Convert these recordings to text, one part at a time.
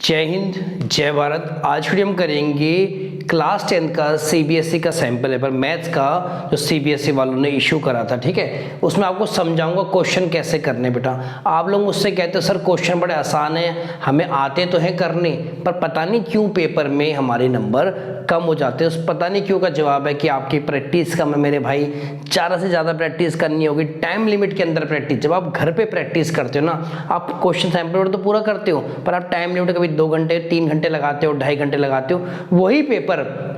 जय हिंद जय भारत। आज वीडियो हम करेंगे क्लास 10 का सीबीएसई का सैंपल पेपर मैथ्स का जो सीबीएसई वालों ने इशू करा था। ठीक है, उसमें आपको समझाऊंगा क्वेश्चन कैसे करने। बेटा आप लोग मुझसे कहते हो सर क्वेश्चन बड़े आसान है, हमें आते तो हैं करने, पर पता नहीं क्यों पेपर में हमारे नंबर कम हो जाते हैं। उस पता नहीं क्यों का जवाब है कि आपकी प्रैक्टिस कम है मेरे भाई। ज़्यादा से ज़्यादा प्रैक्टिस करनी होगी, टाइम लिमिट के अंदर प्रैक्टिस। जब आप घर पे प्रैक्टिस करते हो ना, आप क्वेश्चन सैंपल पेपर तो पूरा करते हो, पर आप टाइम लिमिट कभी 2 घंटे 3 घंटे लगाते हो, 2.5 घंटे लगाते हो। वही पेपर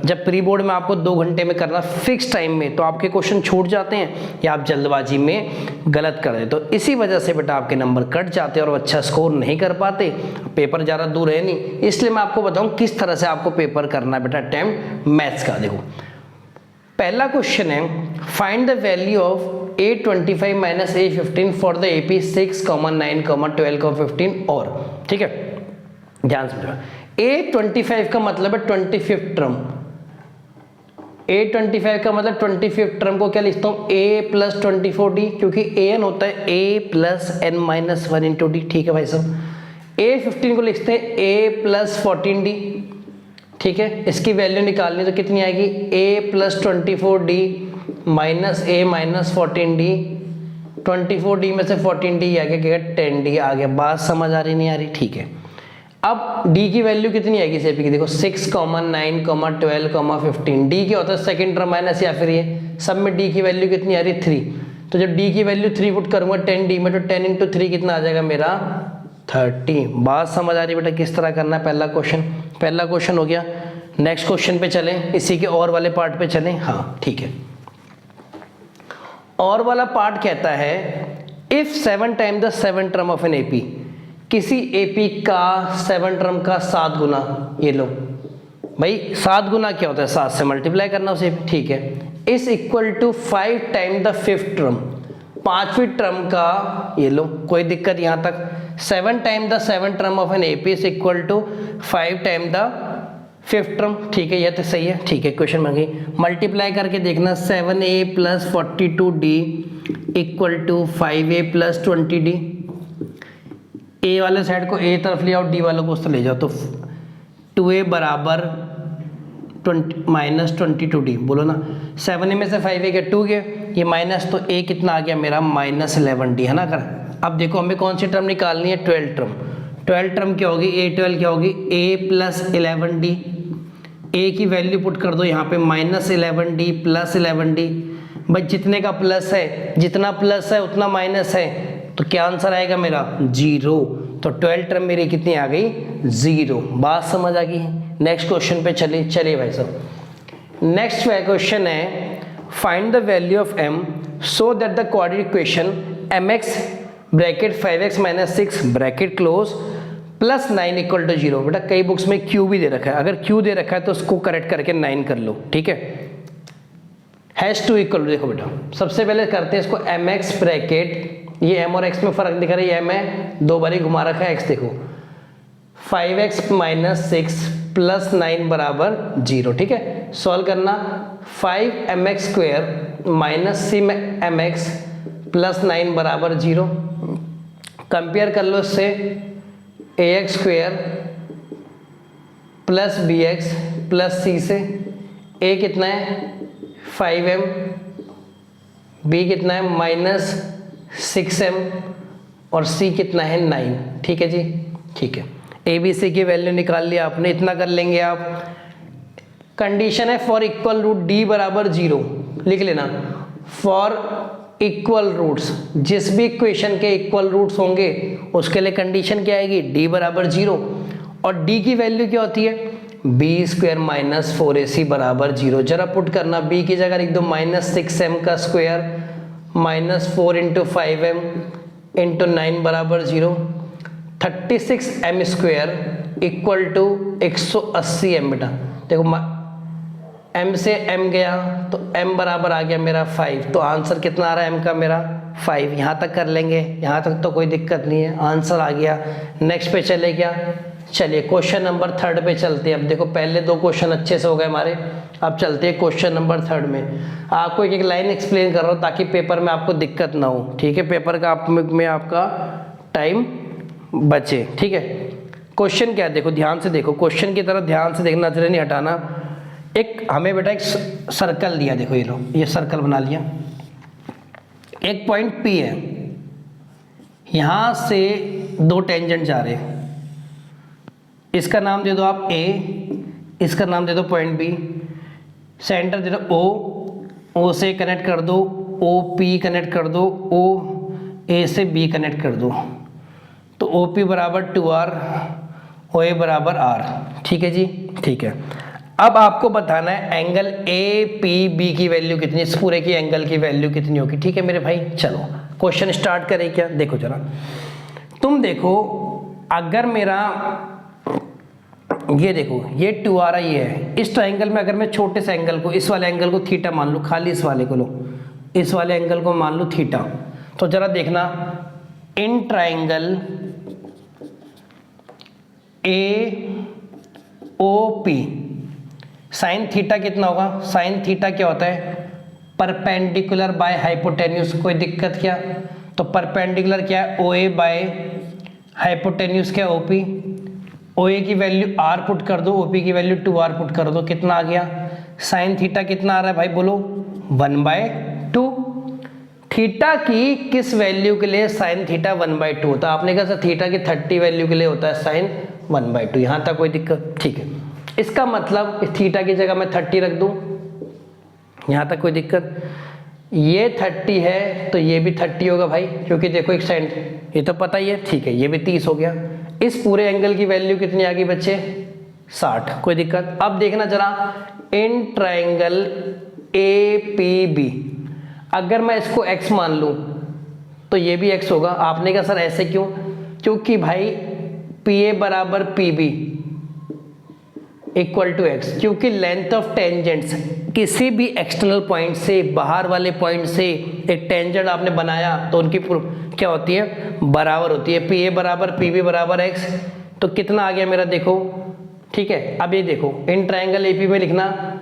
जब प्री बोर्ड में आपको 2 घंटे में करना फिक्स टाइम में, तो आपके क्वेश्चन छूट जाते हैं या आप जल्दबाजी में गलत कर देते। तो इसी वजह से बेटा आपके नंबर कट जाते हैं और अच्छा स्कोर नहीं कर पाते। पेपर ज़्यादा दूर है नहीं, इसलिए मैं आपको बताऊं किस तरह से आपको पेपर करना है बेटा अटेम्प्ट मैथ्स का। देखो पहला क्वेश्चन है, find the value of A25 minus A15 for the AP 6, 9, 12, 15 और। ठीक है, ध्यान समझो। A25 का मतलब है 25th टर्म। A25 का मतलब 25th टर्म को क्या लिखता हूं, A प्लस 24D, क्योंकि an होता है A plus n minus 1 into D. ठीक है भाई साहब। A15 को लिखते हैं A प्लस 14D। ठीक है, इसकी वैल्यू निकालनी तो कितनी आएगी, A plus 24D minus A minus 14D। 24D में से 14D आ गया, क्या 10D आ गया। बात समझ आ रही नहीं आ रही? ठीक है, अब D की वैल्यू कितनी आएगी सेपी की, देखो 6, 9, 12, 15। D क्या होता है सेकंड टर्म माइनस, या फिर ये सब में D की वैल्यू कितनी आ रही है 3। तो जब D की वैल्यू 3 पुट करूंगा 10D में, तो 10 इंटू 3 कितना आ जाएगा मेरा 30। बात समझ आ रही है बेटा किस तरह करना है? पहला क्वेश्चन हो गया। नेक्स्ट क्वेश्चन पे चलें, इसी के और वाले पार्ट पे चलें। हाँ ठीक है, और वाला पार्ट कहता है if 7 time the 7 term of an AP, किसी एपी का 7 टर्म का 7 गुना। ये लो भाई, 7 गुना क्या होता है, 7 से मल्टीप्लाई करना उसे। ठीक है, is equal to 5 time the 5th term, 5वीं टर्म का। ये लो, कोई दिक्कत यहां तक। 7 time the 7 term of an AP is equal to 5 time the 5th term. ठीक है, यह तो सही है। ठीक है, क्वेश्चन में गई मल्टीप्लाई करके देखना, 7A plus 42D equal to 5A plus 20D। A वाले साइड को ए तरफ ले आओ, डी वालों को उस तरफ ले जाओ, तो 2A बराबर माइनस 22D। बोलो ना, 7A में से 5A के 2 गए, ये माइनस, तो A कितना आ गया मेरा माइनस 11D, है ना। कर अब देखो हमें कौन सी टर्म निकालनी है, 12 टर्म। 12 टर्म क्या होगी, A12 क्या होगी, A प्लस 11D। A की वैल्यू पुट कर दो यहाँ पे, माइनस 11D प्लस 11D। भाई जितने का प्लस है, जितना प्लस है उतना माइनस है, तो क्या आंसर आएगा मेरा 0। तो 12 टर्म मेरी कितनी आ गई, 0। बात समझ आ गई है? नेक्स्ट क्वेश्चन पे चलिए भाई साहब। नेक्स्ट क्वेश्चन है, find the value of m so that the quadratic equation mx bracket 5x minus 6 bracket close plus 9 equal to 0। बेटा कई बुक्स में q भी दे रखा है, अगर q दे रखा है तो उसको करेक्ट करके 9 कर लो। ठीक है, हैश 2 इक्वल। देखो बेटा सबसे पहले करते हैं इसको mx ब्रैकेट, ये m और x में फर्क दिखा रहा है, ये m है, 2 बार ही घुमा रखा है x। देखो 5x माइनस 6 प्लस 9 बराबर 0। ठीक है, सॉल्व करना, 5mx square minus 3mx plus 9 बराबर 0। कंपेयर कर लो इससे, ax square plus bx plus c से। a कितना है 5m, b कितना है माइनस 6m, और c कितना है 9। ठीक है जी, ठीक है। a b c की वैल्यू निकाल लिया आपने, इतना कर लेंगे आप। कंडीशन है फॉर इक्वल रूट d बराबर 0, लिख लेना। फॉर इक्वल रूट्स, जिस भी इक्वेशन के इक्वल रूट्स होंगे उसके लिए कंडीशन क्या आएगी, d बराबर 0। और d की वैल्यू क्या होती है, b स्क्वायर माइनस 4ac बराबर 0। जरा पुट करना, b की जगह लिख दो माइनस 6m का square minus 4 into 5m into 9 बराबर 0। 36m square equal to 180m। बेटा देखो m से m गया तो m बराबर आ गया मेरा 5, तो आंसर कितना आ रहा है m का मेरा 5। यहाँ तक कर लेंगे, यहाँ तक तो कोई दिक्कत नहीं है, आंसर आ गया। नेक्स्ट पे चले क्या, चलिए क्वेश्चन नंबर 3 पे चलते हैं। अब देखो पहले 2 क्वेश्चन अच्छे से हो गए हमारे, अब चलते हैं क्वेश्चन नंबर 3 में। आपको एक लाइन एक्सप्लेन कर रहा हूँ ताकि पेपर में आपको दिक्कत ना हो। ठीक है, पेपर का में आपका टाइम बचे। ठीक है, क्वेश्चन क्या है, देखो ध्यान से देखो, क्वेश्चन की तरफ ध्यान से देखना, नजरें नहीं हटाना। एक हमें बेटा एक सर्कल दिया, देखो ये लो, ये सर्कल बना लिया, एक पॉइंट P है, यहां से दो टेंजेंट जा रहे हैं, इसका नाम दे दो आप A, इसका नाम दे दो पॉइंट B, सेंटर दे दो O से कनेक्ट कर दो, OP कनेक्ट कर दो, A से B कनेक्ट कर दो, तो OP बराबर 2R, OA बराबर R। ठीक है जी, ठीक है। अब आपको बताना है एंगल APB की वैल्यू कितनी, इस पूरे की एंगल की वैल्यू कितनी होगी। ठीक है मेरे भाई, चलो क्वेश्चन स्टार्ट करें क्या। देखो जरा, तुम देखो, अगर मेरा ये देखो, ये 2R ये है, इस ट्राइंगल में अगर मैं छोटे से एंगल को, इस वाले एंगल को थीटा मान लूँ, खाली इस वाले को लो, इस वाले एंगल को मान लूँ थीटा, तो जरा देखना, in triangle AOP sine theta कितना होगा, साइन थीटा क्या होता है, परपेंडिकुलर बाय हाइपोटेन्यूज। कोई दिक्कत क्या, तो परपेंडिकुलर क्या है, OA बाय हाइपोटेन्यूज क्या, OP। OA की वैल्यू R पुट कर दो, OP की वैल्यू 2R पुट कर दो, कितना आ गया, साइन थीटा कितना आ रहा है भाई, बोलो 1/2। थीटा की किस वैल्यू के लिए साइन थीटा 1/2 होता है, आपने कहा सर थीटा की 30 वैल्यू के लिए होता है साइन 1/2, यहां तक कोई दिक्कत। ठीक है, इसका मतलब इस थीटा की जगह मैं 30 रख दूं, यहां तक कोई दिक्कत। ये 30 है तो ये भी 30 होगा भाई, क्योंकि देखो एक साइन, ये तो पता ही है। ठीक है, ये भी 30 हो गया। इस पूरे एंगल की वैल्यू कितनी आ गई बच्चे, 60, कोई दिक्कत। अब देखना जरा, इन ट्राइंगल APB अगर मैं इसको x मान लूं तो ये भी x होगा। आपने कहा सर ऐसे क्यों, क्योंकि भाई PA बराबर PB इक्वल टू x, क्योंकि लेंथ ऑफ टेंजेंट्स किसी भी एक्सटर्नल पॉइंट से, बाहर वाले पॉइंट से एक टेंजेंट आपने बनाया तो उनकी क्या होती है, बराबर होती है। PA बराबर PB बराबर x, तो कितना आ गया मेरा, देखो। ठीक है, अब ये देखो, इन ट्राइंगल AP में लिखना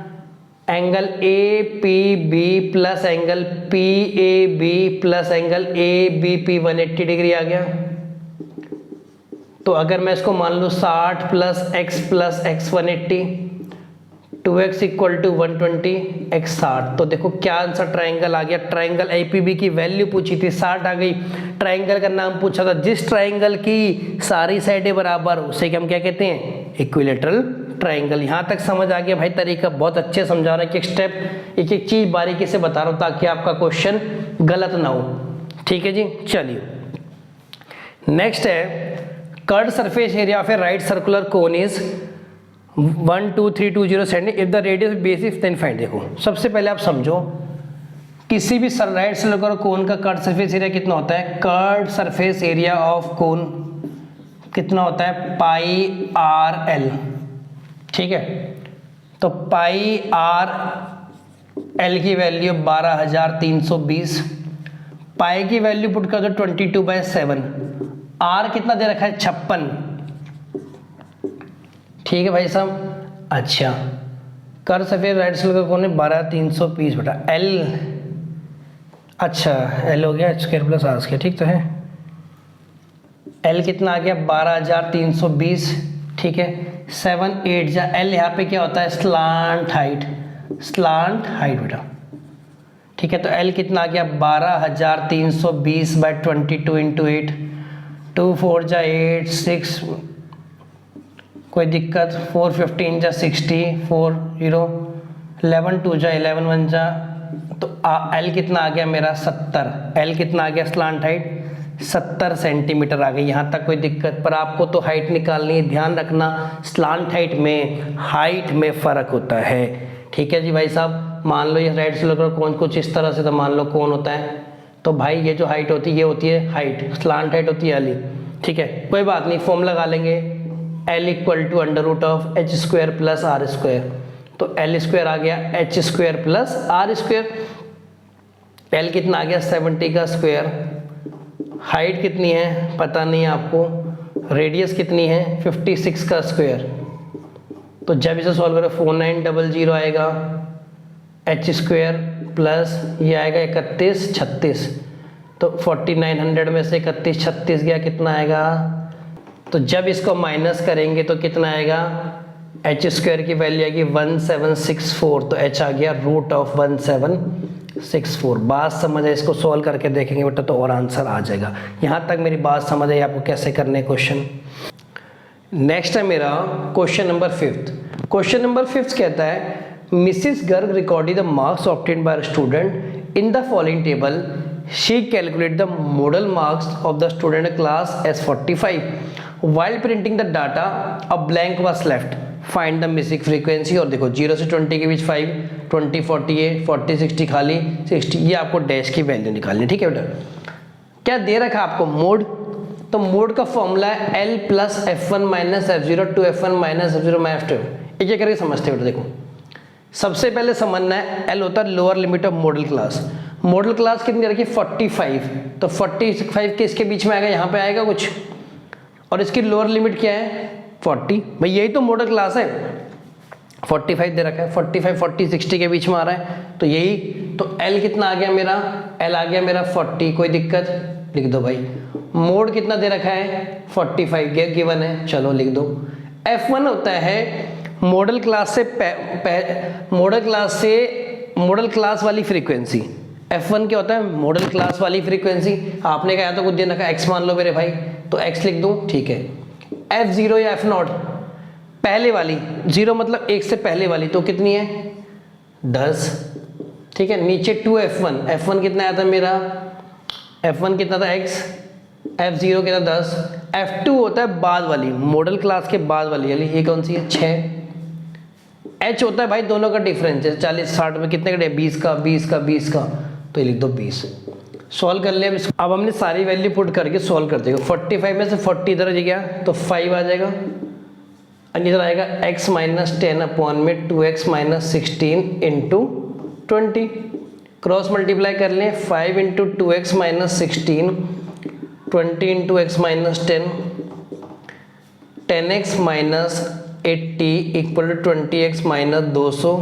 angle APB plus angle PAB plus angle ABP 180 degree आ गया। तो अगर मैं इसको मान लूँ 60 plus x 180, 2x equal to 120, x 60, तो देखो क्या आंसर ट्राइंगल आ गया। ट्राइंगल APB की वैल्यू पूछी थी, 60 आ गई। ट्राइंगल का नाम पूछा था, जिस ट्राइंगल की सारी साइडें बराबर हो उसे हम क्या कहते हैं, इक्विलेटरल ट्राइंगल। यहां तक समझ आ गया भाई, तरीका बहुत अच्छे समझा रहा है, एक स्टेप एक एक चीज बारीकी से बता रहा हूं ताकि आपका क्वेश्चन गलत ना हो। ठीक है जी, चलिए नेक्स्ट है, curved surface area of a right circular cone is 1 2 3 2 0 centimetre if the radius basis then find. देखो सबसे पहले आप समझो, किसी भी राइट सर्कुलर कोन का कर्ड सरफेस एरिया कितना होता है, curved surface area of cone कितना होता है, पाई आर एल। ठीक है, तो पाई आर एल की वैल्यू 12,320, पाई की वैल्यू पुट कर दो 22/7, आर कितना दे रखा है 56। ठीक है भाई साहब, अच्छा कर्ड सरफेस राइट सर्कुलर कोन है 12,320 बटा एल, अच्छा एल हो गया स्क्वायर प्लस आर स्क्वायर, ठीक तो है। एल कितना आ गया 12,320, ठीक है। 7 8 जा एल, यहाँ पे क्या होता है स्लांट हाइट, स्लांट हाइट बेटा। ठीक है, तो एल कितना आ गया 12,320/22 इंटू 8, 2 4 जा 8 6, कोई दिक्कत, 4 15 जा 60, 4 0 11 2 जा 11 1 जा, तो एल कितना आ गया मेरा 70, एल कितना आ गया स्लांट हाइट 70 सेंटीमीटर आ गई। यहाँ तक कोई दिक्कत, पर आपको तो हाइट निकालनी है, ध्यान रखना स्लांट हाइट में फ़र्क होता है। ठीक है जी भाई साहब, मान लो ये राइट सर्कुलर कोन कुछ इस तरह से, तो मान लो कौन होता है, तो भाई ये जो हाइट होती है ये होती है हाइट, स्लांट हाइट होती है एल। ठीक है, कोई बात नहीं, फॉर्म लगा लेंगे, L equal to √h² plus R square, तो एल स्क्वायर आ गया h² plus R square. L कितना आ गया 70 का स्क्वायर, हाइट कितनी है पता नहीं आपको, रेडियस कितनी है 56 का स्क्वायर, तो जब इसे सॉल्व करें 4900 आएगा, h² प्लस ये आएगा 31 36, तो 4900 में से 31 36 गया, कितना आएगा तो जब इसको माइनस करेंगे तो कितना आएगा, एच स्क्वायर की वैल्यू आएगी 1764, तो एच आ गया रूट ऑफ 1764। बात समझ है, इसको सॉल्व करके देखेंगे बेटा तो और आंसर आ जाएगा। यहाँ तक मेरी बात समझ आई आपको कैसे करने क्वेश्चन। नेक्स्ट है मेरा क्वेश्चन नंबर 5। क्वेश्चन नंबर 5 कहता है Mrs Garg recorded the marks obtained by student in the following table. She calculate the model marks of the student class S 45 while printing the data a blank was left, find the missing frequency। और देखो 0 से 20 के बीच 5, 20 40 है, 40 60 खाली 60, ये आपको dash की value निकालनी। ठीक है बेटा, क्या दे रखा है आपको मोड, तो मोड का फॉर्मूला है L plus F1 minus F0 two F1 minus F0 minus F2। एक एक करके समझते बेटा। देखो सबसे पहले समझना है L होता है lower limit of model class. Model class कितनी रखी 45, तो 45 किसके बीच में आएगा, यहाँ पे आएगा कुछ, और इसकी लोअर लिमिट क्या है 40। भाई यही तो मॉडल क्लास है, 45 दे रखा है, 45 40 60 के बीच में आ रहा है, तो यही तो L कितना आ गया मेरा, L आ गया मेरा 40। कोई दिक्कत, लिख दो भाई। मोड कितना दे रखा है 45 गिवन है, चलो लिख दो। F1 होता है मॉडल क्लास से मॉडल क्लास वाली फ्रीक्वेंसी। F1 क्या होता है, मॉडल क्लास वाली फ्रीक्वेंसी। आपने कहा तो कुछ दिन रखा x मान लो मेरे भाई, तो x लिख दूं, ठीक है। F0 या F0 पहले वाली, 0 मतलब 1 से पहले वाली, तो कितनी है 10, ठीक है। नीचे 2F1, F1 कितना आया था मेरा, F1 कितना था x, F0 कितना 10, F2 होता है बाद वाली, मॉडल क्लास के बाद वाली, ये कौन सी है 6। H होता है भाई दोनों का डिफरेंस है, 40 60 में कितने का, 20 का 20 का 20 का, तो ये लिख दो 20। सॉल्व कर लिया अब हमने सारी वैल्यू पुट करके सॉल्व कर देगा। 45 में से 40 इधर गया तो 5 आ जाएगा, और इधर आएगा x माइनस 10 अपॉन में 2x minus 16 into 20। Cross multiply कर लें, 5 into 2x minus 16, 20 into x minus 10, 10x minus 80 equal to 20x minus 200,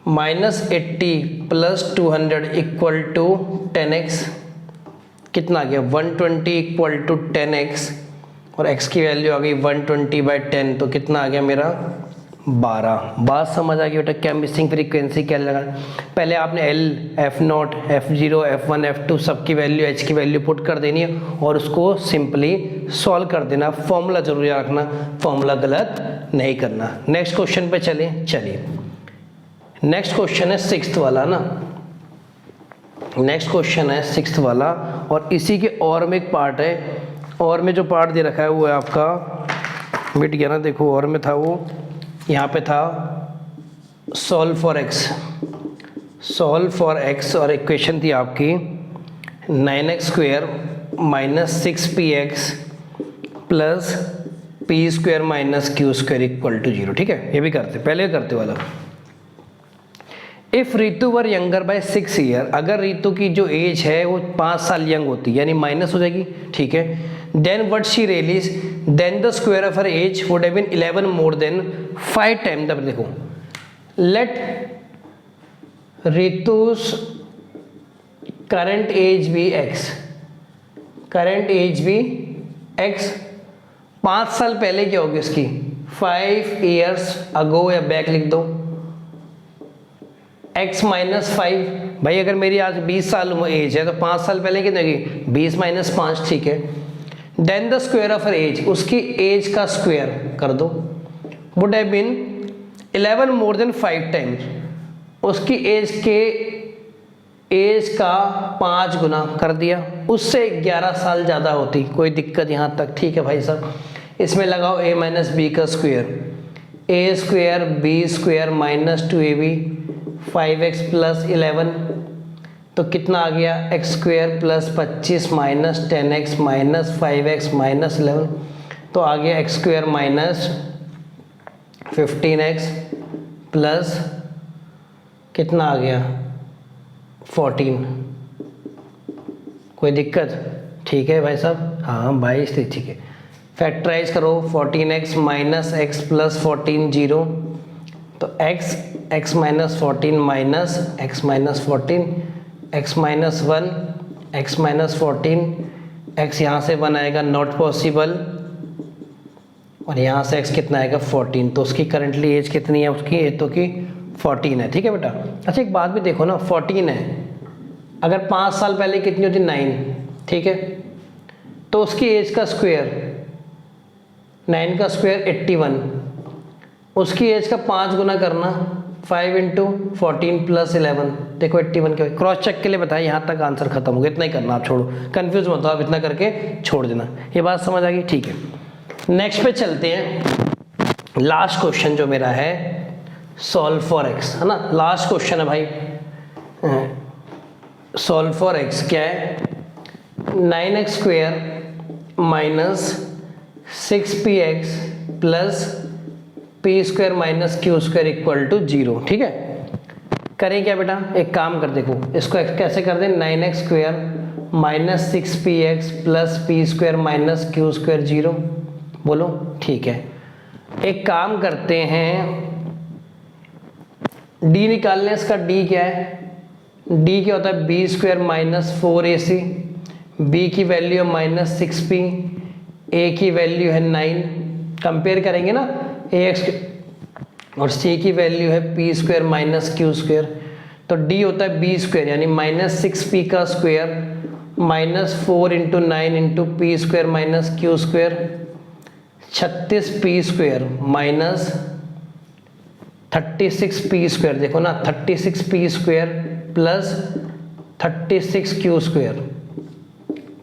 minus 80 plus 200 equal to 10x, कितना आ गया 120 इक्वल टू 10x, और x की वैल्यू आ गई 120/10, तो कितना आ गया मेरा 12। बात समझ आ गई बेटा, क्या मिसिंग फ्रीक्वेंसी क्या लगा। पहले आपने L, F0, F0, F1, F2 सबकी वैल्यू, h की वैल्यू पुट कर देनी है और उसको सिंपली सॉल्व कर देना। फॉर्मूला जरूर याद रखना, फॉर्मूला गलत नहीं करना। नेक्स्ट क्वेश्चन पे चलिए। नेक्स्ट क्वेश्चन है 6th वाला ना, नेक्स्ट क्वेश्चन है 6th वाला, और इसी के और में एक पार्ट है, और में जो पार्ट दे रखा है वो है आपका, मिट गया ना, देखो और में था वो, यहाँ पे था सॉल्व फॉर एक्स, और इक्वेशन थी आपकी 9x² minus 6px plus p² minus q² equal to 0। ठीक है, ये भी करते, पहले करते वाला। If Ritu were younger by 6 year, अगर रितु की जो एज है वो 5 साल यंग होती है, यानी माइनस हो जाएगी, ठीक है। Then what she realise, then the square of her age would have been 11 more than 5 time the, देखो let Ritu's current age be x, current age be x, 5 साल पहले क्या होगी उसकी, 5 years अगो या बैक लिख दो, x माइनस 5। भाई अगर मेरी आज 20 साल एज है तो 5 साल पहले कितनी होगी 20 माइनस 5, ठीक है। Then the square of her age, उसकी एज का स्क्वायर कर दो, would have been 11 more than 5 times, उसकी एज का 5 गुना कर दिया, उससे 11 साल ज़्यादा होती, कोई दिक्कत यहाँ तक, ठीक है भाई साहब। इसमें लगाओ a माइनस बी का square, a² b² minus 2ab 5x plus 11, तो कितना आ गया x² plus 25 minus 10x minus 5x minus 11, तो आ गया x² माइनस 15x प्लस कितना आ गया 14। कोई दिक्कत, ठीक है भाई साहब, हाँ 22, ठीक है। फैक्टराइज करो, 14x माइनस x प्लस 14 0, तो x minus 14 minus x minus 14, x minus 1, x minus 14, x यहाँ से 1 आएगा, नॉट पॉसिबल, और यहाँ से x कितना आएगा 14। तो उसकी करंटली एज कितनी है, उसकी एज तो की 14 है। ठीक है बेटा। अच्छा एक बात भी देखो ना, 14 है, अगर 5 साल पहले कितनी होती 9, ठीक है, तो उसकी एज का स्क्वायर 9 का स्क्वायर 81, उसकी एज का 5 गुना करना 5 इंटू 14 प्लस 11, देखो 81 के क्रॉस चेक के लिए बताया, यहाँ तक आंसर खत्म हो गया, इतना ही करना, आप छोड़ो, कंफ्यूज मत हो आप, इतना करके छोड़ देना। ये बात समझ आ गई? ठीक है, नेक्स्ट पे चलते हैं। लास्ट क्वेश्चन जो मेरा है सॉल्व फॉर एक्स, है ना, लास्ट क्वेश्चन है भाई। सॉल्व फॉर एक्स क्या है, 9x square minus 6px plus P square minus Q square equal to 0। ठीक है, करें क्या बेटा, एक काम कर, देखो इसको कैसे कर दें, 9x square minus 6px plus P square minus Q square 0, बोलो। ठीक है, एक काम करते हैं, d निकालने, इसका d क्या है, d क्या होता है B square minus 4ac, b की वैल्यू है माइनस 6p, a की वैल्यू है 9, कंपेयर करेंगे ना ax और c की वैल्यू है p square minus Q square, तो d होता है b स्क्वायर यानी माइनस 6p का square minus 4 into 9 into P square minus Q square, 36p square minus 36p square, देखो ना 36p square plus 36q square.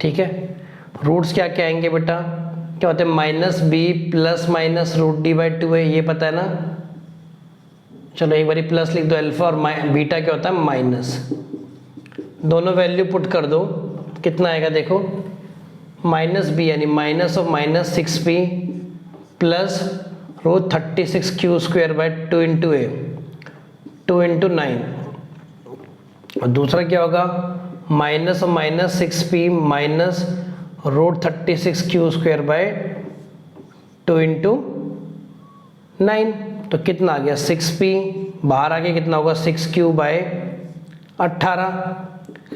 ठीक है, रूट्स क्या क्या आएंगे बेटा, क्या होते हैं minus B plus minus root D by 2 है, ये पता है ना, चलो एक बारी प्लस लिख दो अल्फा, और बीटा क्या होता है माइनस, दोनों वैल्यू पुट कर दो, कितना आएगा देखो, माइनस बी यानी minus of minus 6p plus root 36q square by 2 into A 2 into 9, और दूसरा क्या होगा minus of minus 6p minus root 36q square by 2 into 9, तो कितना आ गया 6p, बाहर आ गया कितना होगा 6q बाय 18,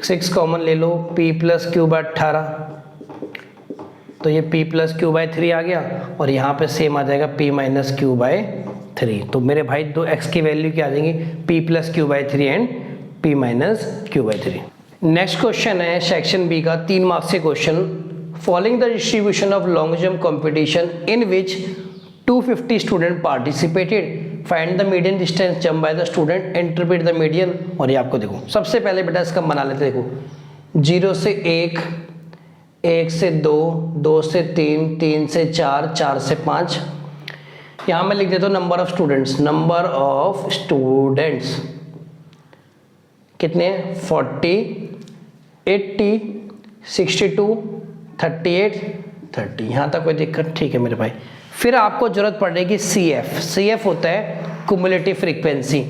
6 कॉमन ले लो, p प्लस क्यू बाय 18, तो ये p प्लस क्यू बाय 3 आ गया, और यहाँ पे सेम आ जाएगा p माइनस क्यू बाय 3। तो मेरे भाई दो x की वैल्यू क्या आ जाएंगी, p plus q by 3 and p minus q by 3। Next question है सेक्शन बी का 3 मार्क्स के question, following the distribution of long jump competition in which 250 student participated, find the median distance jump by the student, interpret the median. और ये आपको देखो सबसे पहले बेटा इसका बना लेते, देखो 0 से 1, 1 से 2, 2 से 3, 3 से 4, 4 से 5, यहाँ मैं लिख देता हूँ number of students, number of students कितने हैं 40, 80, 62, 38, 30, यहाँ तक कोई दिक्कत? ठीक है मेरे भाई। फिर आपको जरूरत पड़ेगी CF, CF होता है कुमुलेटिव फ्रीक्वेंसी,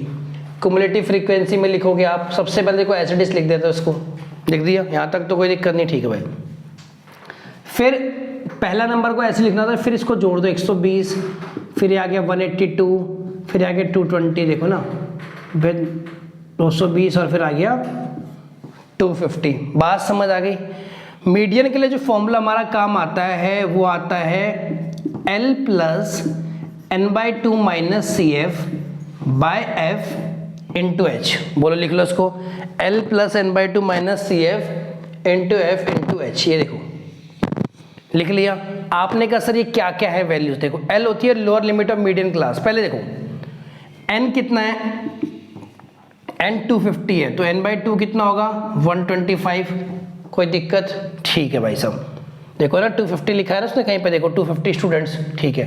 कुमुलेटिव फ्रीक्वेंसी में लिखोगे आप, सबसे पहले देखो एच लिख देते हो, इसको लिख दिया, यहाँ तक तो कोई दिक्कत नहीं, ठीक है भाई। फिर पहला नंबर को ऐसे लिखना था, फिर इसको जोड़ दो 120, फिर आ गया 182, फिर आ गया 220, देखो ना फिर 220, और फिर आ गया 250। बात समझ आ गई? मीडियन के लिए जो फॉर्मूला हमारा काम आता है वो आता है L plus n/2 minus CF by F into H। बोलो लिख लो इसको, L plus n/2 minus CF into F into H। ये देखो लिख लिया आपने। कहा सर ये क्या क्या है वैल्यूज, देखो L होती है lower limit of median class. पहले देखो n कितना है, n 250 है, तो n/2 कितना होगा 125, कोई दिक्कत? ठीक है भाई साहब, देखो ना 250 लिखा है ना उसने कहीं पे, देखो 250 स्टूडेंट्स, ठीक है।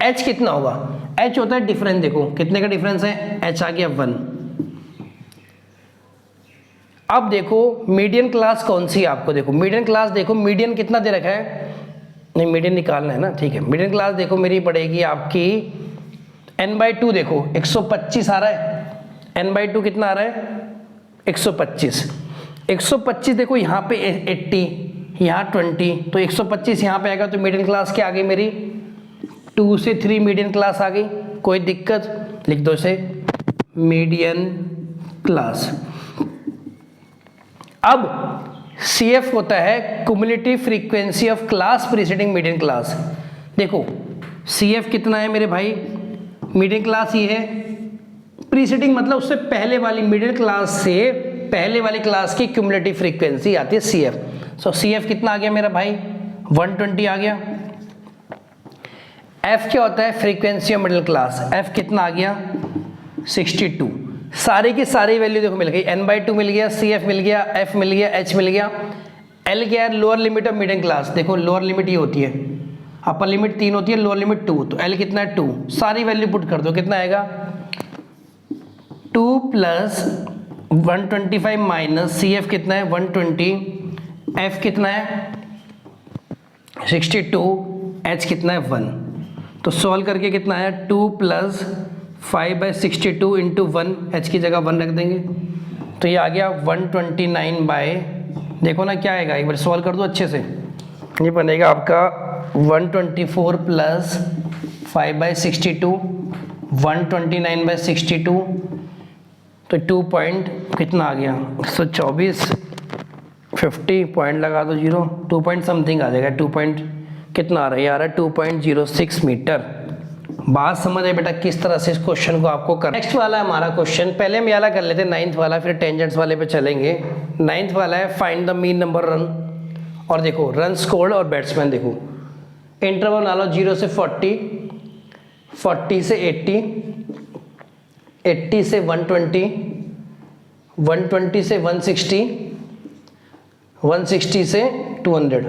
h कितना होगा, h होता है डिफरेंस, देखो कितने का डिफरेंस है, h आ गया 1। अब देखो मीडियन क्लास कौन सी है, आपको देखो मीडियन क्लास, देखो मीडियन कितना दे रखा है, नहीं मीडियन निकालना है ना, ठीक है। मीडियन क्लास देखो मेरी पड़ेगी आपकी n/2, देखो 125 आ रहा है, n/2 कितना आ रहा है 125, 125 देखो यहाँ पे 80, यहाँ 20, तो 125 यहाँ पे आएगा, तो मीडियन क्लास क्या आ गई मेरी 2 से 3 मीडियन क्लास आ गई, कोई दिक्कत? लिख दो इसे मीडियन क्लास। अब CF होता है cumulative frequency of class preceding median class. देखो CF कितना है मेरे भाई, मीडियन क्लास ये है, प्रीसीडिंग मतलब उससे पहले वाली मीडियन क्लास से पहले वाली क्लास की क्युमुलेटिव फ्रीक्वेंसी आती है CF। सो CF कितना आ गया मेरा भाई, 120 आ गया। F क्या होता है, frequency of middle class, F कितना आ गया, 62। सारी की सारी वैल्यू देखो मिल गई, n/2 मिल गया, CF मिल गया, F मिल गया, H मिल गया। L क्या है, lower limit of middle class, देखो लोअर लिमिट ये होती है, अपर लिमिट 3 होती है, लोअर लिमिट 2, तो L कितना है 2। सारी वैल्यू पुट कर दो, कितना आएगा 2 + 125 माइनस CF कितना है 120, F कितना है 62, H कितना है 1। तो सॉल्व करके कितना है 2 + 5/62 इंटू 1, H की जगह 1 रख देंगे, तो ये आ गया 129 बाय, देखो ना क्या आएगा, एक बार सॉल्व कर दो अच्छे से, ये बनेगा आपका 124 + 5/62, 129/62, तो 2 पॉइंट कितना आ गया 124, 50 पॉइंट लगा दो 0, 2 पॉइंट समथिंग आ जाएगा, 2 पॉइंट कितना आ रहा है, आ रहा है 2.06 मीटर। बात समझ आए बेटा किस तरह से इस क्वेश्चन को आपको करना। नेक्स्ट वाला है हमारा क्वेश्चन, पहले हम ये वाला कर लेते हैं 9th वाला, फिर टेंजेंट्स वाले पे चलेंगे। 9th वाला है find the mean number run, और देखो रन स्कोर्ड और बैट्समैन, देखो इंटरवल बना लो 0 से 40, 40 से 80, 80 से 120, 120 से 160, 160 से 200।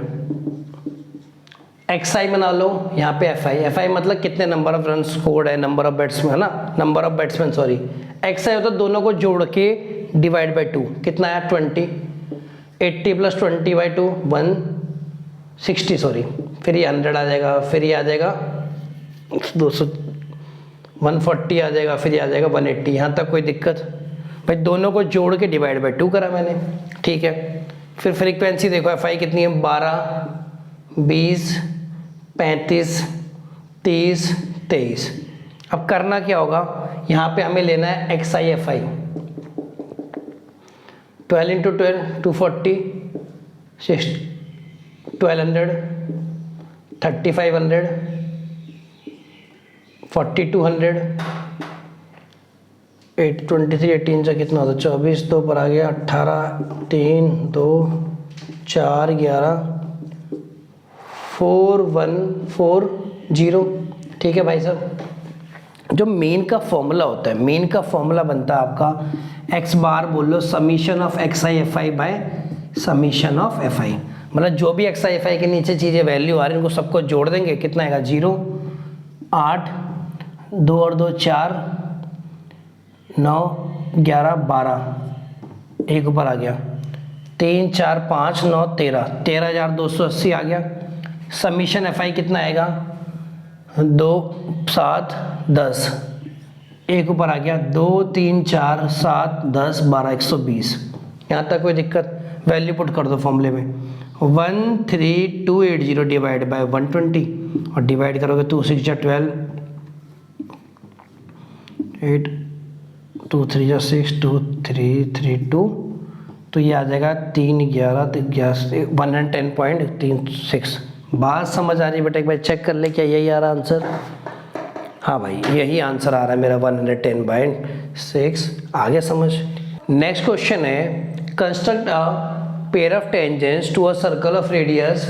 XI बना लो, यहाँ पे FI मतलब कितने नंबर ऑफ रन स्कोर्ड है, नंबर ऑफ बैट्समैन है ना, number of batsman sorry. XI होता है दोनों को जोड़ के डिवाइड बाय 2, कितना है 20, 80 + 20/2 160 सॉरी, फिर ये 100 आ जाएगा, फिर ये आ जाएगा 200, 140 आ जाएगा, फिर ये आ जाएगा 180। यहाँ तक कोई दिक्कत भाई, दोनों को जोड़ के डिवाइड बाय 2 करा मैंने, ठीक है। फिर फ्रीक्वेंसी देखो FI कितनी है 12, 20, 35, 30, 23। अब करना क्या होगा, यहाँ पे हमें लेना है XI FI, 12 × 12 240, 1200, 3500, 4200, 23 18 से कितना होता है 24, 2 पर आ गया 18, 3 2 4 11, 4140, ठीक है भाई साहब। जो मेन का फॉर्मूला होता है, मेन का फॉर्मूला बनता है आपका x बार बोल लो summation of XI FI by summation of FI, मतलब जो भी XI FI के नीचे चीज़ें वैल्यू आ रही है उनको सबको जोड़ देंगे, कितना आएगा 0, 8, 2 और 2 4, 9 11 12, एक ऊपर आ गया 3 4 5 9 13, 13,280 आ गया। समीशन FI कितना आएगा 2 7 10, एक ऊपर आ गया 2 3 4 7 10 12 120। यहाँ तक कोई दिक्कत, वैल्यू पुट कर दो फॉर्मूले में 13280 डिवाइड बाय 120, और डिवाइड करोगे 2 6 12, 8 2 3 6 2 3 3 2, तो ये आ जाएगा 3 11 110.36। बात समझ आ रही है बेटा, एक बार चेक कर ले क्या यही आ रहा आंसर, हाँ भाई यही आंसर आ रहा है मेरा 110.6। आगे समझ। नेक्स्ट क्वेश्चन है construct a pair of tangents to a circle of radius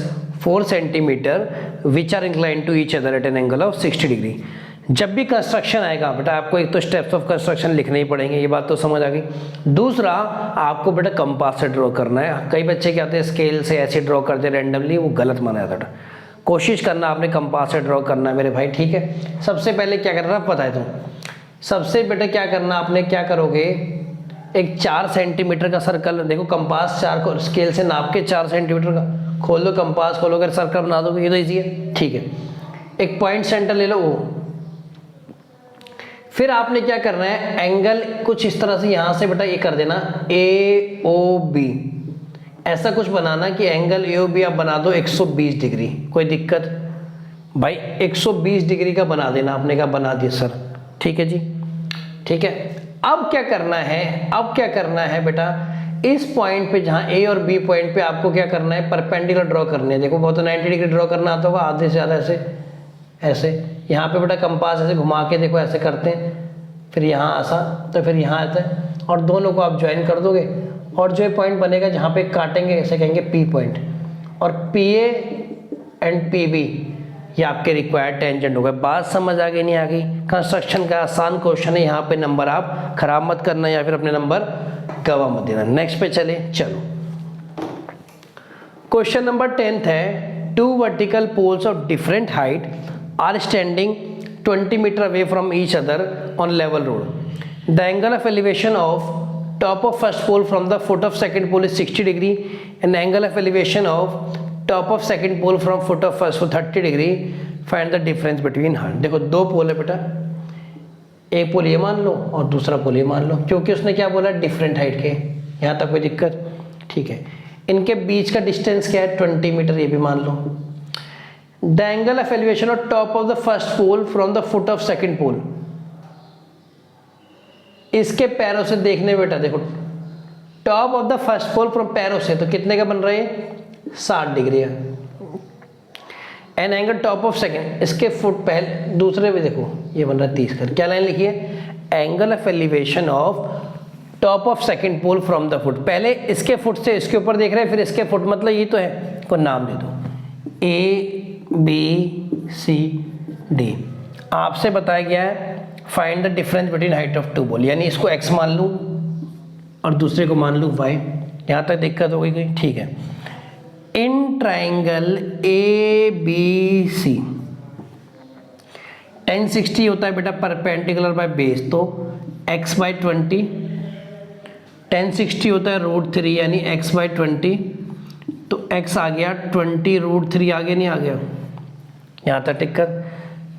4 centimetre which are inclined to each other at an angle of 60 degree. जब भी कंस्ट्रक्शन आएगा बेटा आपको एक तो स्टेप्स ऑफ कंस्ट्रक्शन लिखने ही पड़ेंगे, ये बात तो समझ आ गई। दूसरा आपको बेटा कंपास से ड्रॉ करना है। कई बच्चे क्या होते हैं स्केल से ऐसे ड्रॉ करते रैंडमली, वो गलत माना जाता है। कोशिश करना आपने कंपास से ड्रॉ करना है मेरे भाई, ठीक है। सबसे पहले क्या करना है पता है तुम, सबसे बेटा क्या करना आपने, क्या करोगे एक 4 सेंटीमीटर का सर्कल, देखो कंपास 4 को स्केल से नाप के 4 सेंटीमीटर का खोल दो, कंपास खोलोगे सर्कल बना दोगे, ये तो ईजी है, ठीक है। एक पॉइंट सेंटर ले लो O, फिर आपने क्या करना है एंगल कुछ इस तरह से यहाँ से बेटा ये कर देना AOB, ऐसा कुछ बनाना कि एंगल AOB आप बना दो 120 डिग्री। कोई दिक्कत भाई 120 डिग्री का बना देना, आपने कहा बना दिया सर, ठीक है जी, ठीक है। अब क्या करना है, अब क्या करना है बेटा, इस पॉइंट पे जहाँ ए और बी पॉइंट पे आपको क्या करना है, परपेंडिकुलर ड्रॉ करने हैं। देखो बहुत तो 90 डिग्री ड्रॉ करना आता होगा, आधे से ज़्यादा ऐसे ऐसे। यहाँ पे बेटा कंपास ऐसे घुमा के देखो ऐसे करते हैं, फिर यहाँ ऐसा, तो फिर यहाँ आता है, और दोनों को आप ज्वाइन कर दोगे और जो पॉइंट बनेगा जहाँ पे काटेंगे ऐसे कहेंगे पी पॉइंट, और P A and P B ये आपके रिक्वायर्ड टेंजेंट हो गए। बात समझ आ गई नहीं आ गई? कंस्ट्रक्शन का आसान क्वेश्चन है, यहाँ पे नंबर आप खराब मत करना या फिर अपने नंबर गवा मत देना। नेक्स्ट पे चले, चलो क्वेश्चन नंबर 10 है, two vertical poles of different height are standing 20 metre away from each other on level road. The angle of elevation of top of first pole from the foot of second pole is 60 degree and angle of elevation of top of second pole from foot of first pole 30 degree. Find the difference between height. देखो दो पोल है बेटा, एक पोल ये मान लो और दूसरा पोल ये मान लो, क्योंकि उसने क्या बोला डिफरेंट हाइट के। यहाँ तक कोई दिक्कत? ठीक है। इनके बीच का डिस्टेंस क्या है 20 मीटर, ये भी मान लो। The angle of elevation of top of the first pole from the foot of second pole, इसके पैरों से देखने बेटा देखो, top of the first pole from पैरों से तो कितने का बन रहा है 60 डिग्री है। And angle top of second, इसके फुट पहले दूसरे में देखो ये बन रहा है 30 का। क्या लाइन लिखी है? Angle of elevation of top of second pole from the foot. पहले इसके फुट से इसके ऊपर देख रहे हैं, फिर इसके फुट, मतलब ये तो है, को नाम दे दो ए बी सी डी। आपसे बताया गया है find the difference between height of two pole, यानी इसको x मान लूँ और दूसरे को मान लूँ y। यहाँ तक दिक्कत हो गई? ठीक है। In triangle A B C 1060 होता है बेटा परपेंडिकुलर बाय बेस, तो x/20, 1060 होता है √3 यानी x/20, तो x आ गया 20√3, आगे नहीं आ गया? यहाँ तक दिक्कत?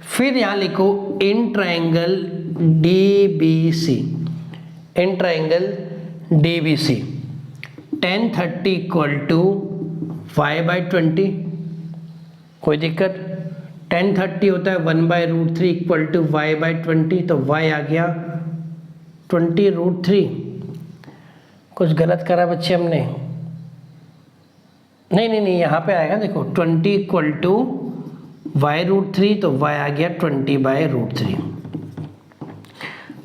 फिर यहाँ लिखो in triangle D B C, in triangle D B C 1030 equal to y/20, कोई दिक्कत? 1030 होता है 1/√3 इक्वल टू y/20, तो y आ गया 20√3। कुछ गलत करा बच्चे हमने? नहीं, यहाँ पे आएगा देखो 20 इक्वल टू y√3, तो y आ गया 20/√3।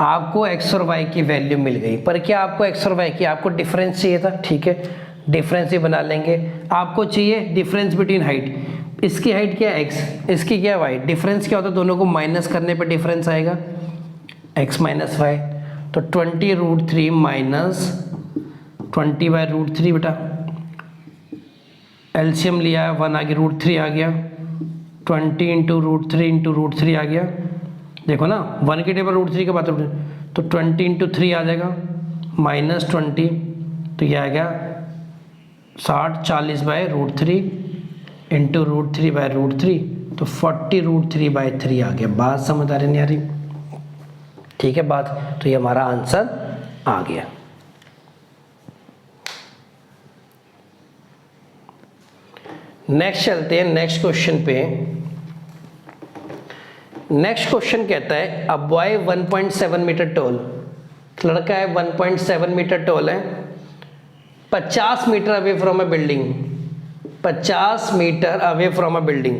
आपको x और y की वैल्यू मिल गई, पर क्या आपको x और y की, आपको डिफरेंस चाहिए था? ठीक है, डिफरेंस ही बना लेंगे। आपको चाहिए डिफरेंस बिटवीन हाइट, इसकी हाइट क्या है x, इसकी क्या y, डिफरेंस क्या होता है? दोनों को माइनस करने पर डिफरेंस आएगा x माइनस y, तो 20√3 माइनस 20/√3 बेटा, एलसीएम लिया 1 आ गया, √3 आ गया, 20 इंटू √3 आ गया। देखो ना 1 के टेबल √3 का बात, तो 20 इंटू 3 आ जाएगा -20, तो यह आ गया 60 40/√3 इंटू √3/√3, तो 40√3/3 आ गया। बात समझ आ रही नहीं आ रही? ठीक है बात, तो ये हमारा आंसर आ गया। नेक्स्ट चलते हैं नेक्स्ट क्वेश्चन पे। नेक्स्ट क्वेश्चन कहता है अ बॉय 1.7 मीटर टॉल, लड़का है 1.7 मीटर टॉल है, 50 metre away from a building, 50 metre away from a building.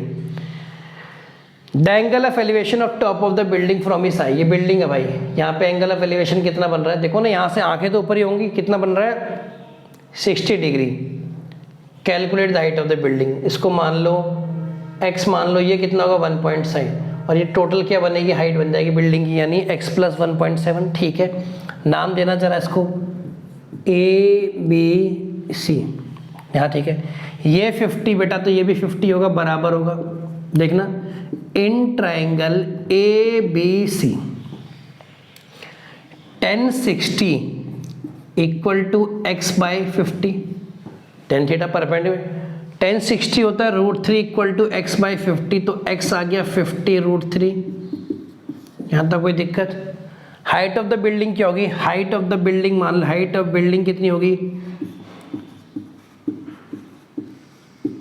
The angle of elevation of top of the building from his eye, ये building है भाई, यहाँ पे एंगल ऑफ एलिवेशन कितना बन रहा है? देखो ना यहाँ से आंखें तो ऊपर ही होंगी, कितना बन रहा है 60 degree. Calculate the height of the building, इसको मान लो x मान लो, ये कितना होगा 1.7, और ये टोटल क्या बनेगी, हाइट बन जाएगी बिल्डिंग की, यानी x + 1.7। ठीक है, नाम देना जरा इसको ABC, यहाँ ठीक है। ये 50 बेटा, तो ये भी 50 होगा, बराबर होगा। देखना in triangle ABC 1060 equal to x/50, tan theta perpendicular 1060 होता है √3 इक्वल टू x/50, तो x आ गया 50√3। यहाँ तक कोई दिक्कत? हाइट ऑफ द बिल्डिंग क्या होगी? हाइट ऑफ द बिल्डिंग मान लो, हाइट ऑफ बिल्डिंग कितनी होगी?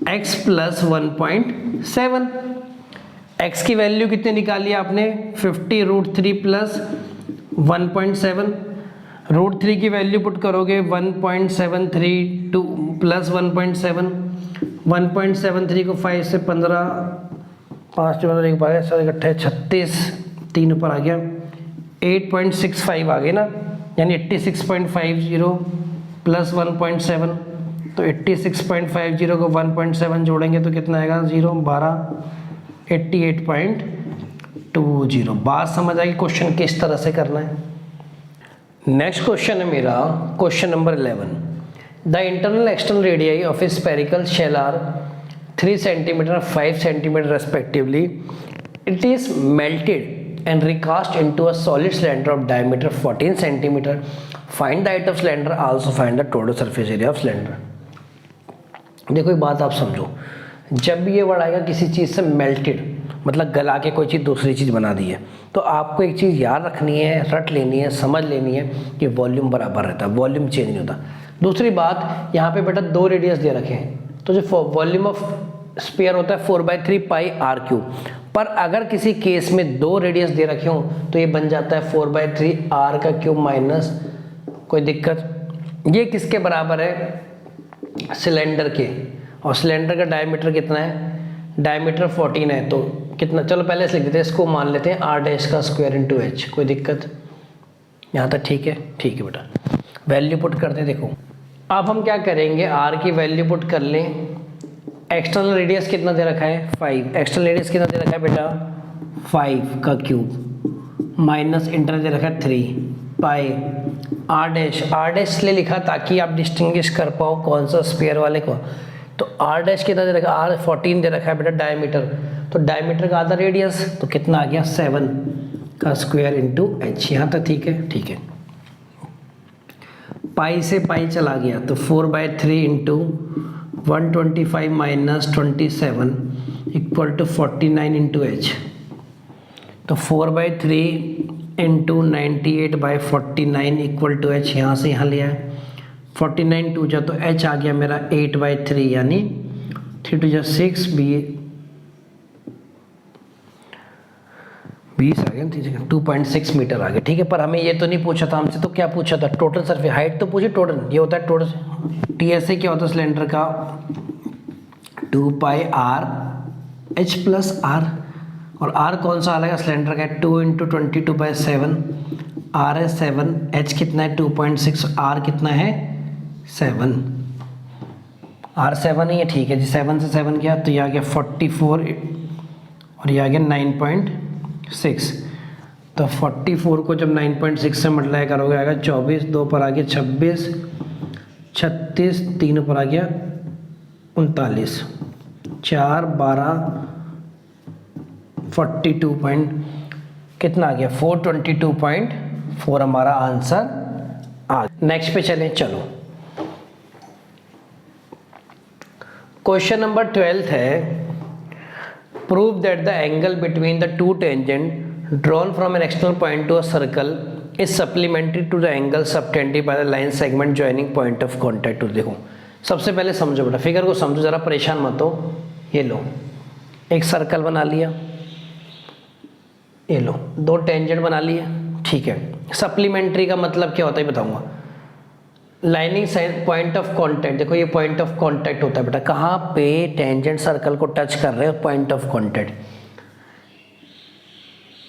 x + 1.7। x की वैल्यू कितनी निकाली आपने? 50√3 + 1.7। √3 की वैल्यू पुट करोगे 1.732 प्लस 1.7, 1.73 को 5 से 15, 5 एक बार 36, 3 ऊपर आ गया, 8.65 आ गए ना, यानी 86.50 प्लस 1.7, तो 86.50 को 1.7 जोड़ेंगे तो कितना आएगा, 0, 12, 88.20। बात समझ आएगी क्वेश्चन किस तरह से करना है। नेक्स्ट क्वेश्चन है मेरा question number 11। The internal external radii of a spherical shell are 3 cm और 5 cm respectively. It is melted and recast into a solid cylinder of diameter 14 cm। Find the height of cylinder, also find the total surface area of cylinder. देखो एक बात आप समझो, जब भी ये word आएगा किसी चीज़ से मेल्टेड मतलब गला के कोई चीज़ दूसरी चीज़ बना दी है, तो आपको एक चीज़ याद रखनी है, रट लेनी है, समझ लेनी है कि वॉल्यूम बराबर रहता है, वॉल्यूम चेंज नहीं होता। दूसरी बात, यहाँ पे बेटा 2 रेडियस दे रखे हैं, तो जो वॉल्यूम ऑफ स्फीयर होता है 4/3 पाई r3, पर अगर किसी केस में 2 रेडियस दे रखे हो तो ये बन जाता है 4/3 r³ माइनस, कोई दिक्कत। ये किसके बराबर है, सिलेंडर के, और सिलेंडर का डायमीटर कितना है, डायमीटर 14 है, तो कितना, चलो पहले से लिख देते हैं, इसको मान लेते हैं r' का स्क्वायर इंटू h। कोई दिक्कत यहाँ तक, ठीक है, ठीक है बेटा। वैल्यू पुट करते हैं, देखो अब हम क्या करेंगे, r की वैल्यू पुट कर लें। एक्सटर्नल रेडियस कितना दे रखा है, 5, एक्सटर्नल रेडियस कितना दे रखा है बेटा, 5 का क्यूब, माइनस इंटरनल दे रखा है 3 पाई r' इसलिए लिखा ताकि आप डिस्टिंग्विश कर पाओ कौन सा स्फीयर वाले को। तो r' कितना दे रखा है, r14 दे रखा है बेटा डायमीटर, तो डायमीटर का आधा रेडियस, तो कितना आ गया 7 का स्क्वायर इंटू h। यहाँ तक ठीक है, ठीक है। पाई से पाई चला गया तो 4/3 into 125 minus 27 equal to 49 into h। तो 4/3 इंटू 98/49 इक्वल टू h, यहाँ से यहाँ लिया है, 49 2 जा तो h आ गया मेरा 8/3, यानी 3 2 जा 6, 20 आ गया, 2.6 मीटर आ गया, ठीक है। पर हमें ये तो नहीं पूछा था हमसे, तो क्या पूछा था, टोटल सरफेस हाइट तो पूछी, टोटल ये होता है टोटल TSA क्या होता है सिलेंडर का, 2 पाई RH प्लस R, और R कौन सा आएगा सिलेंडर का, 2 इंटू 22/7, R है 7, H कितना है 2.6, R कितना है 7, R 7 ही है, ठीक है जी। 7 से 7 गया तो ये आ गया 44 और ये आ गया 9.6। तो 44 को जब 9.6 से मल्टीप्लाई करोगे आएगा 24, 2 पर आ गया 26, 36, 3 पर आ गया 39, 4 12 42 कितना आ गया 422.4 हमारा आंसर आ। नेक्स्ट पे चलें, चलो क्वेश्चन नंबर 12 है, prove that the angle between the two tangent drawn from an external point to a circle is supplementary to the angle subtended by the line segment joining point of contact to. देखो सबसे पहले समझो बेटा, figure को समझो जरा, परेशान मत हो। ये लो एक सर्कल बना लिया, ये लो 2 टेंजेंट बना लिए, ठीक है। सप्लीमेंट्री का मतलब क्या होता है बताऊंगा। Lining side point of contact, देखो ये पॉइंट ऑफ कांटेक्ट होता है बेटा, कहाँ पे टेंजेंट सर्कल को टच कर रहे हो, point of contact.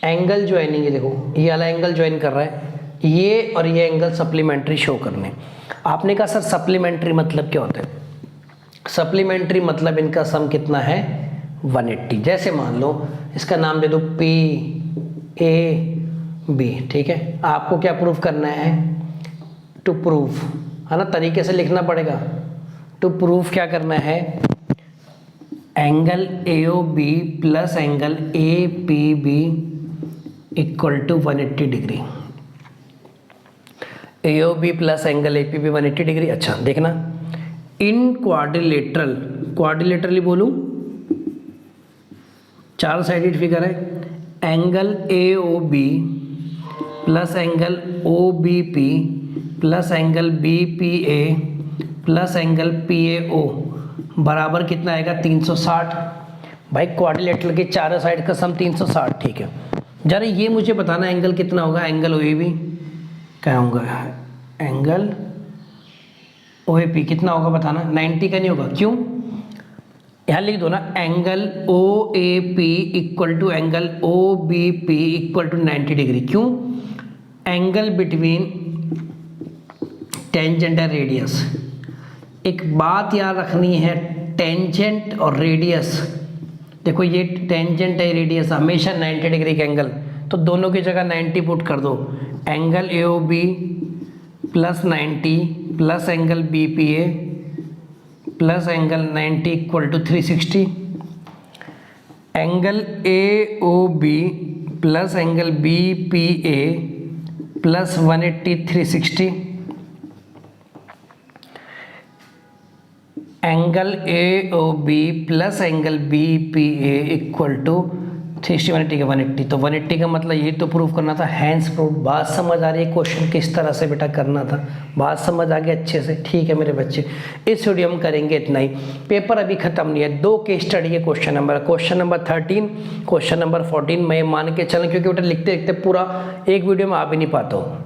Angle joining है, देखो ये वाला एंगल ज्वाइन कर रहा है, ये और ये एंगल सप्लीमेंट्री शो करने। आपने कहा सर सप्लीमेंट्री मतलब क्या होता है, सप्लीमेंट्री मतलब इनका सम कितना है 180। जैसे मान लो इसका नाम दे दो PAB, ठीक है। आपको क्या प्रूफ करना है, टू प्रूव, है ना, तरीके से लिखना पड़ेगा। टू प्रूफ क्या करना है, angle AOB plus angle APB equal to 180 degree. AOB plus angle APB 180 degree. अच्छा देखना, इन क्वाड्रिलेटरल, क्वाड्रिलेटरली बोलूं, 4 साइडेड फिगर है, angle AOB plus angle OBP plus angle BPA plus angle PAO बराबर कितना आएगा 360। भाई क्वाड्रिलेटरल के चारों साइड का सम 360, ठीक है। जरा ये मुझे बताना एंगल कितना होगा, एंगल OAB क्या होगा, एंगल ओ ए पी कितना होगा बताना, 90 का नहीं होगा, क्यों? यहाँ लिख दो ना, angle O A P equal to angle O B P equal to 90 degree. क्यों? Angle between tangent and radius. एक बात याद रखनी है, टेंजेंट और रेडियस, देखो ये टेंजेंट है, रेडियस हमेशा 90 डिग्री का एंगल, तो दोनों की जगह 90 पुट कर दो। Angle A O B plus 90 plus angle B P A plus angle 90 equal to 360। Angle A O B plus angle B P A plus 180 360। Angle A O B plus angle B P A equal to 360 180 का 180। तो 180 का मतलब यही तो prove करना था, hence prove. बात समझ आ रही है? क्वेश्चन किस तरह से बेटा करना था, बात समझ आ गई अच्छे से? ठीक है मेरे बच्चे, इस वीडियो में करेंगे इतना ही। पेपर अभी खत्म नहीं है, 2 केस स्टडी है। Question number 13, question number 14। मैं मान के चलें, क्योंकि बेटा लिखते लिखते पूरा एक वीडियो में आ भी नहीं पाता हूँ।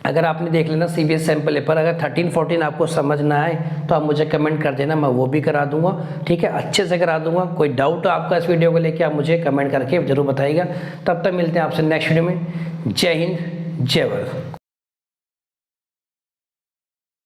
अगर आपने देख लेना CBSE सैम्पल पेपर, अगर 13, 14 आपको समझ ना आए तो आप मुझे कमेंट कर देना, मैं वो भी करा दूंगा। ठीक है, अच्छे से करा दूंगा। कोई डाउट हो आपका इस वीडियो को लेके, आप मुझे कमेंट करके जरूर बताइएगा। तब तक मिलते हैं आपसे नेक्स्ट वीडियो में। जय हिंद, जय भारत।